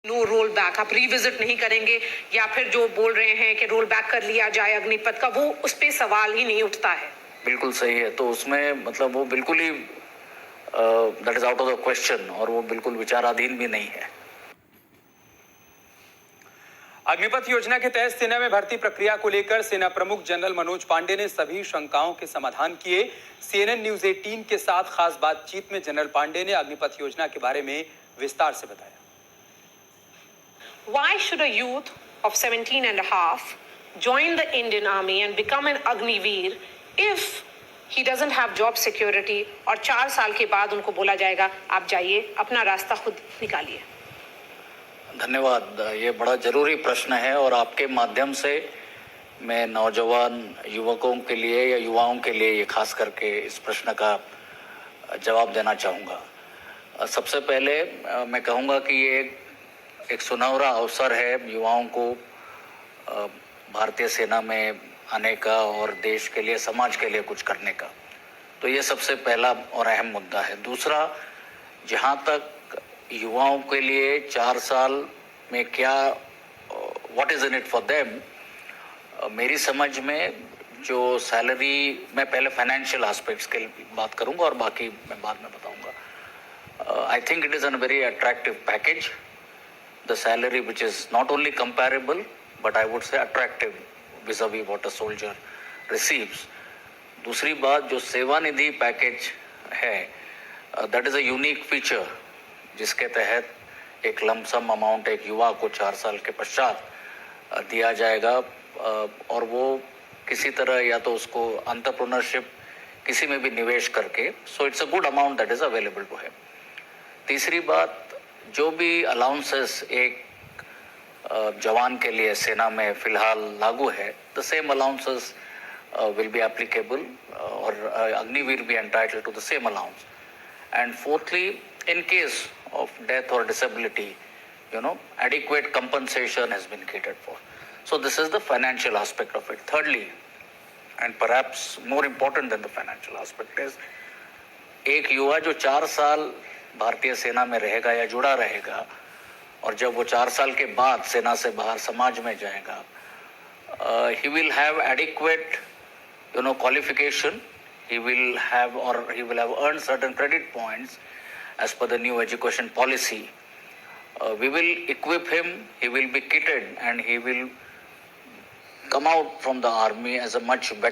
No roll back, आप revisit नहीं करेंगे, या फिर जो बोल रहे हैं कि रोल बैक कर लिया जाए अग्निपथ का, वो उस पे सवाल ही नहीं उठता है। बिल्कुल सही है, तो उसमें मतलब वो बिल्कुल ही that is out of the question, और वो बिल्कुल विचाराधीन भी नहीं है। अग्निपथ योजना के तहत सेना में भर्ती प्रक्रिया को लेकर सेना प्रमुख जनरल मनोज पांडे ने सभी शंकाओं के समाधान किए। CNN न्यूज 18 के साथ खास बातचीत में जनरल पांडे ने अग्निपथ योजना के बारे में विस्तार से बताया। Why should a youth of 17 and a half join the Indian Army and become an Agniveer if he doesn't have job security, और 4 साल के बाद उनको बोला जाएगा आप जाइए अपना रास्ता खुद निकालिए। धन्यवाद, ये बड़ा जरूरी प्रश्न है, और आपके माध्यम से मैं नौजवान युवकों के लिए या युवाओं के लिए ये खास करके इस प्रश्न का जवाब देना चाहूँगा। सबसे पहले मैं कहूँगा कि ये एक सुनहरा अवसर है युवाओं को भारतीय सेना में आने का और देश के लिए, समाज के लिए कुछ करने का। तो ये सबसे पहला और अहम मुद्दा है। दूसरा, जहाँ तक युवाओं के लिए 4 साल में क्या, what is in it for them, मेरी समझ में जो सैलरी, मैं पहले फाइनेंशियल एस्पेक्ट्स की बात करूंगा और बाकी मैं बाद में बताऊंगा। I think it is a very attractive package, the salary which is not only comparable but I would say attractive vis-a-vis what a soldier receives. दूसरी बात, जो सेवानिधि पैकेज है, that is a unique feature, जिसके तहत एक lump sum amount एक युवा को 4 साल के पश्चात दिया जाएगा, और वो किसी तरह या तो उसको एंटरप्रेन्योरशिप किसी में भी निवेश करके, so it's a good amount that is available to him. तीसरी बात, जो भी अलाउंसेस एक जवान के लिए सेना में फिलहाल लागू है, the same allowances will be applicable, और अग्निवीर भी entitled to the same allowance. And fourthly, in case of death or disability, adequate compensation has been catered for. So this is the financial aspect of it. Thirdly, and perhaps more important than the financial aspect, is एक युवा जो 4 साल भारतीय सेना में रहेगा या जुड़ा रहेगा, और जब वो 4 साल के बाद सेना से बाहर समाज में जाएगा, he will have adequate qualification, he will have earned certain credit points as per the new education policy. We will equip him, he will be kitted, and he will come out from the army as a much better